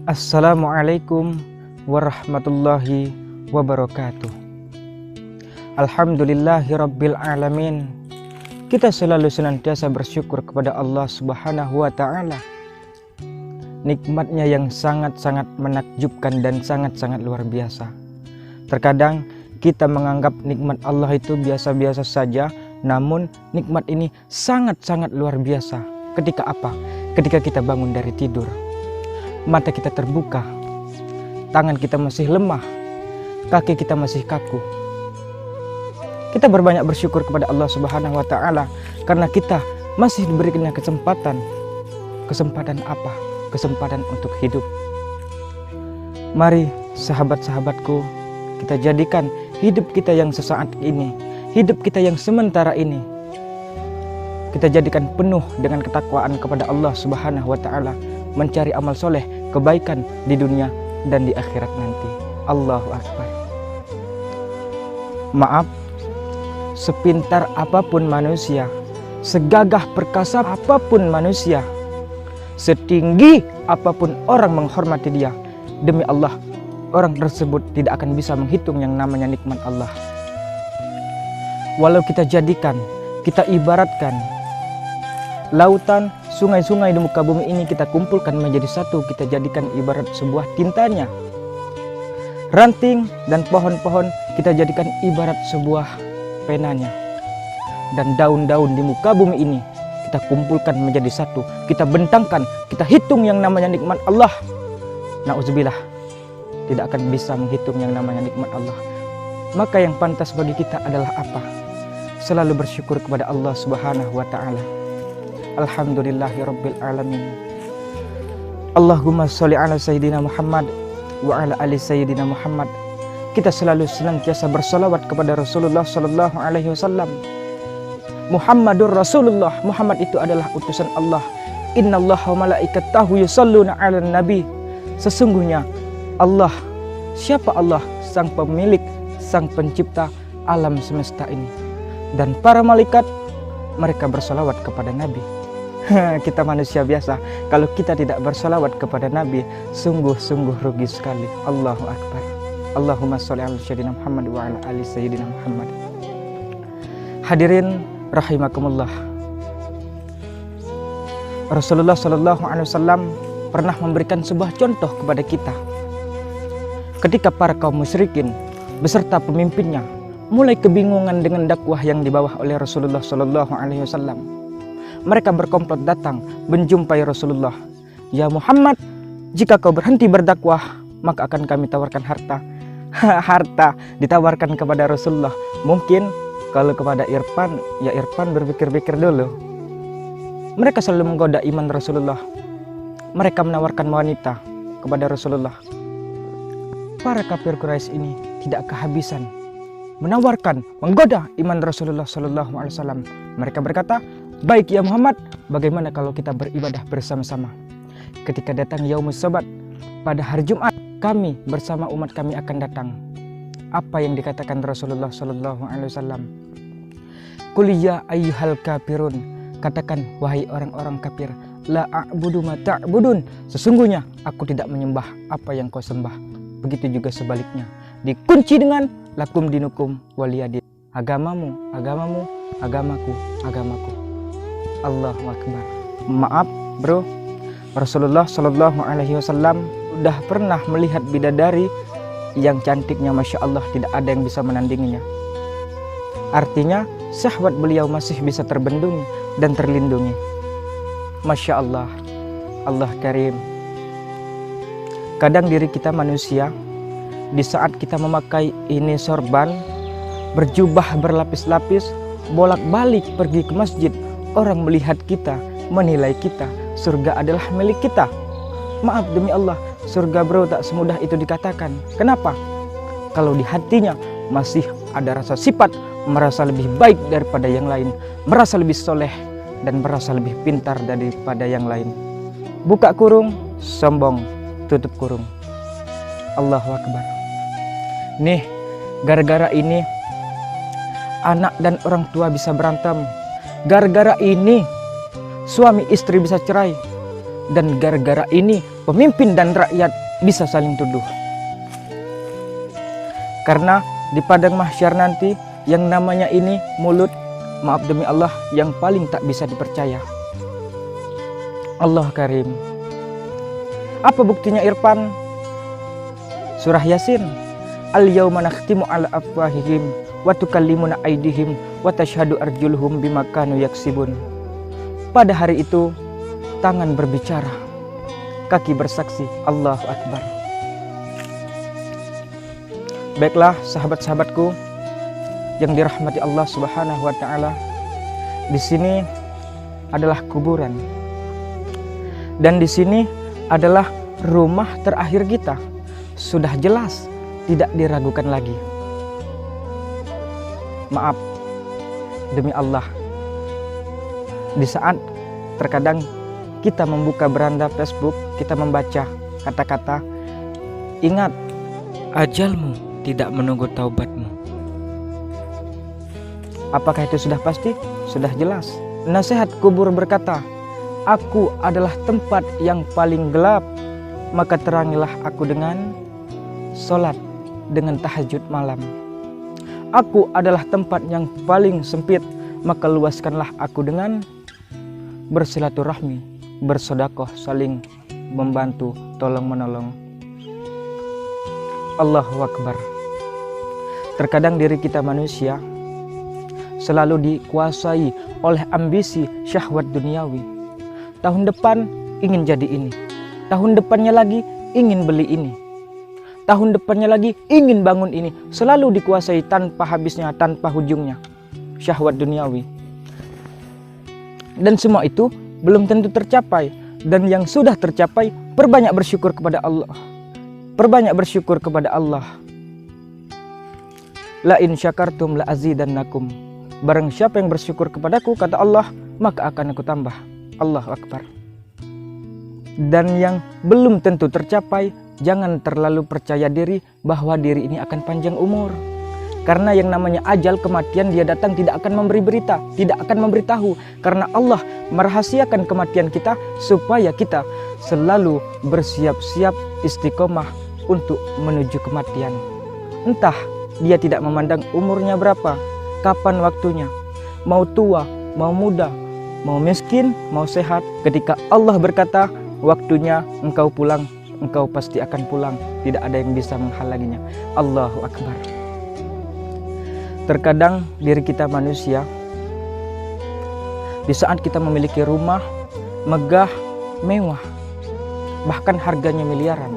Assalamualaikum warahmatullahi wabarakatuh. Alhamdulillahirabbil alamin. Kita selalu senantiasa bersyukur kepada Allah Subhanahu wa taala. Nikmatnya yang sangat-sangat menakjubkan dan sangat-sangat luar biasa. Terkadang kita menganggap nikmat Allah itu biasa-biasa saja, namun nikmat ini sangat-sangat luar biasa. Ketika apa? Ketika kita bangun dari tidur, mata kita terbuka, tangan kita masih lemah, kaki kita masih kaku. Kita berbanyak bersyukur kepada Allah Subhanahu wa taala karena kita masih diberikan kesempatan. Kesempatan apa? Kesempatan untuk hidup. Mari sahabat-sahabatku, kita jadikan hidup kita yang sesaat ini, hidup kita yang sementara ini, kita jadikan penuh dengan ketakwaan kepada Allah Subhanahu wa taala, mencari amal soleh, kebaikan di dunia dan di akhirat nanti. Allahu Akbar. Maaf, sepintar apapun manusia, segagah perkasa apapun manusia, setinggi apapun orang menghormati dia, demi Allah, orang tersebut tidak akan bisa menghitung yang namanya nikmat Allah. Walau kita jadikan, kita ibaratkan lautan, sungai-sungai di muka bumi ini kita kumpulkan menjadi satu, kita jadikan ibarat sebuah tintanya. Ranting dan pohon-pohon kita jadikan ibarat sebuah penanya. Dan daun-daun di muka bumi ini kita kumpulkan menjadi satu, kita bentangkan, kita hitung yang namanya nikmat Allah. Nauzubillah, tidak akan bisa menghitung yang namanya nikmat Allah. Maka yang pantas bagi kita adalah apa? Selalu bersyukur kepada Allah Subhanahu wa taala. Alhamdulillahirabbil alamin. Allahumma sholli ala sayyidina Muhammad wa ala ali sayyidina Muhammad. Kita selalu senantiasa bersolawat kepada Rasulullah sallallahu alaihi wasallam. Muhammadur Rasulullah. Muhammad itu adalah utusan Allah. Innallaha wa malaikatahu yusholluna 'alan nabi. Sesungguhnya Allah, siapa Allah? Sang pemilik, sang pencipta alam semesta ini. Dan para malaikat, mereka bersolawat kepada Nabi. Kita manusia biasa, kalau kita tidak bersolawat kepada Nabi, sungguh-sungguh rugi sekali. Allahu Akbar. Allahumma sholli ala sayyidina Muhammad wa ala ali sayyidina Muhammad. Hadirin rahimakumullah. Rasulullah sallallahu alaihi wasallam pernah memberikan sebuah contoh kepada kita. Ketika para kaum musyrikin beserta pemimpinnya mulai kebingungan dengan dakwah yang dibawa oleh Rasulullah sallallahu alaihi wasallam, mereka berkomplot datang menjumpai Rasulullah. Ya Muhammad, jika kau berhenti berdakwah, maka akan kami tawarkan harta. Harta ditawarkan kepada Rasulullah. Mungkin kalau kepada Irfan, ya Irfan berpikir-pikir dulu. Mereka selalu menggoda iman Rasulullah. Mereka menawarkan wanita kepada Rasulullah. Para kafir Quraisy ini tidak kehabisan menawarkan, menggoda iman Rasulullah sallallahu alaihi wasallam. Mereka berkata, "Baik ya Muhammad, bagaimana kalau kita beribadah bersama-sama? Ketika datang Yaumus Sabat, pada hari Jumat, kami bersama umat kami akan datang." Apa yang dikatakan Rasulullah sallallahu alaihi wasallam? "Qul ya ayyuhal kafirun." Katakan, wahai orang-orang kafir, "La a'budu ma ta'budun." Sesungguhnya aku tidak menyembah apa yang kau sembah. Begitu juga sebaliknya. Dikunci dengan lakum dinukum waliyadin. Agamamu, agamamu, agamaku, agamaku. Allahu Akbar. Maaf bro, Rasulullah sallallahu alaihi wasallam sudah pernah melihat bidadari yang cantiknya Masya Allah, tidak ada yang bisa menandinginya. Artinya syahwat beliau masih bisa terbendung dan terlindungi. Masya Allah, Allah Karim. Kadang diri kita manusia, di saat kita memakai ini sorban, berjubah berlapis-lapis, bolak-balik pergi ke masjid, orang melihat kita, menilai kita, surga adalah milik kita. Maaf demi Allah, surga bro tak semudah itu dikatakan. Kenapa? Kalau di hatinya masih ada rasa sifat, merasa lebih baik daripada yang lain, merasa lebih soleh, dan merasa lebih pintar daripada yang lain. Buka kurung, sombong, tutup kurung. Allahu Akbar. Nih, gara-gara ini anak dan orang tua bisa berantem. Gara-gara ini suami istri bisa cerai. Dan gara-gara ini pemimpin dan rakyat bisa saling tuduh. Karena di padang mahsyar nanti yang namanya ini mulut, maaf demi Allah, yang paling tak bisa dipercaya. Allah Karim. Apa buktinya Irfan? Surah Yasin. Al-yawma nakhtimu ala afwahihim wa tukallimuna aydihim wa tashhadu arjuluhum bima kanu yaksibun. Pada hari itu tangan berbicara, kaki bersaksi. Allahu Akbar. Baiklah sahabat-sahabatku yang dirahmati Allah Subhanahu wa taala. Di sini adalah kuburan. Dan di sini adalah rumah terakhir kita. Sudah jelas, tidak diragukan lagi. Maaf, demi Allah, di saat terkadang kita membuka beranda Facebook, kita membaca kata-kata, ingat, ajalmu tidak menunggu taubatmu. Apakah itu sudah pasti? Sudah jelas. Nasihat kubur berkata, aku adalah tempat yang paling gelap, maka terangilah aku dengan sholat, dengan tahajud malam. Aku adalah tempat yang paling sempit, maka luaskanlah aku dengan bersilaturahmi, bersedekah, saling membantu, tolong menolong. Allahu Akbar. Terkadang diri kita manusia selalu dikuasai oleh ambisi syahwat duniawi. Tahun depan ingin jadi ini, tahun depannya lagi ingin beli ini, tahun depannya lagi ingin bangun ini. Selalu dikuasai tanpa habisnya, tanpa ujungnya syahwat duniawi. Dan semua itu belum tentu tercapai. Dan yang sudah tercapai, perbanyak bersyukur kepada Allah. Perbanyak bersyukur kepada Allah. La in syakartum la azidannakum. Barang siapa yang bersyukur kepadaku, kata Allah, maka akan aku tambah. Allahu Akbar. Dan yang belum tentu tercapai, jangan terlalu percaya diri bahwa diri ini akan panjang umur. Karena yang namanya ajal, kematian, dia datang tidak akan memberi berita, tidak akan memberitahu. Karena Allah merahasiakan kematian kita supaya kita selalu bersiap-siap istiqomah untuk menuju kematian. Entah dia tidak memandang umurnya berapa, kapan waktunya, mau tua, mau muda, mau miskin, mau sehat. Ketika Allah berkata, waktunya engkau pulang, engkau pasti akan pulang. Tidak ada yang bisa menghalanginya. Allahu Akbar. Terkadang diri kita manusia, di saat kita memiliki rumah megah, mewah, bahkan harganya miliaran,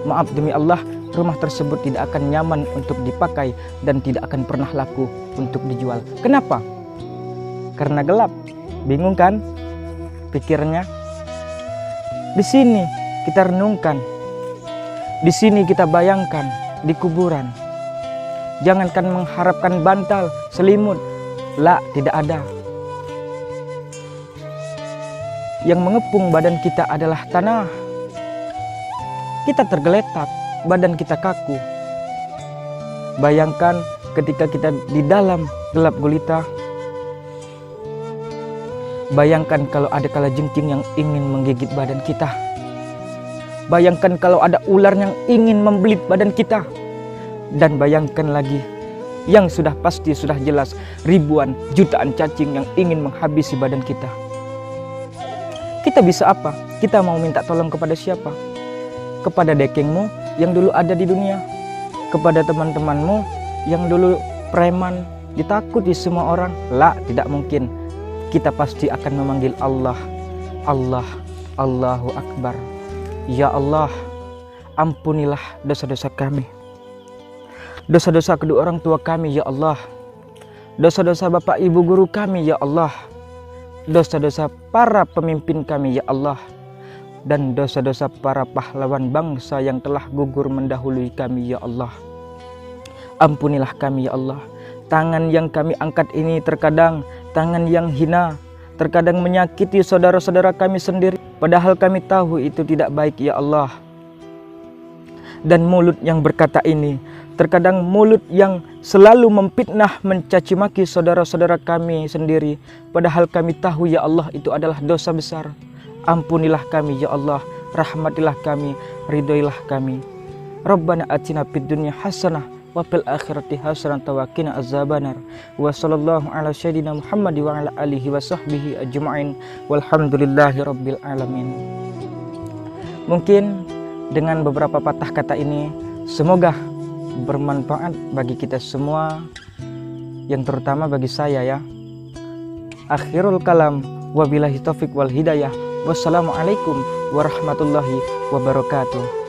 maaf demi Allah, rumah tersebut tidak akan nyaman untuk dipakai dan tidak akan pernah laku untuk dijual. Kenapa? Karena gelap. Bingung kan pikirnya? Di sini kita renungkan, di sini kita bayangkan, di kuburan. Jangankan mengharapkan bantal, selimut, la, tidak ada. Yang mengepung badan kita adalah tanah. Kita tergeletak, badan kita kaku. Bayangkan ketika kita di dalam gelap gulita. Bayangkan kalau ada kalajengking yang ingin menggigit badan kita. Bayangkan kalau ada ular yang ingin membelit badan kita. Dan bayangkan lagi, yang sudah pasti, sudah jelas, ribuan, jutaan cacing yang ingin menghabisi badan kita. Kita bisa apa? Kita mau minta tolong kepada siapa? Kepada dekengmu yang dulu ada di dunia, kepada teman-temanmu yang dulu preman, ditakuti semua orang. La, tidak mungkin. Kita pasti akan memanggil Allah. Allah, Allahu Akbar. Ya Allah, ampunilah dosa-dosa kami, dosa-dosa kedua orang tua kami, ya Allah, dosa-dosa bapak ibu guru kami, ya Allah, dosa-dosa para pemimpin kami, ya Allah, dan dosa-dosa para pahlawan bangsa yang telah gugur mendahului kami, ya Allah. Ampunilah kami, ya Allah. Tangan yang kami angkat ini terkadang tangan yang hina, terkadang menyakiti saudara-saudara kami sendiri, padahal kami tahu itu tidak baik, ya Allah. Dan mulut yang berkata ini, terkadang mulut yang selalu memfitnah, mencaci maki saudara-saudara kami sendiri, padahal kami tahu, ya Allah, itu adalah dosa besar. Ampunilah kami, ya Allah. rahmatilah kami, ridhoilah kami. Rabbana atina fid dunya hasanah wa fil akhirati hasanah wa qina azabannar. Wa sallallahu ala sayyidina Muhammad wa ala alihi wa sahbihi ajma'in. Walhamdulillahi rabbil alamin. Mungkin dengan beberapa patah kata ini semoga bermanfaat bagi kita semua, yang terutama bagi saya ya. Akhirul kalam, wabillahi taufik wal hidayah. Wassalamualaikum warahmatullahi wabarakatuh.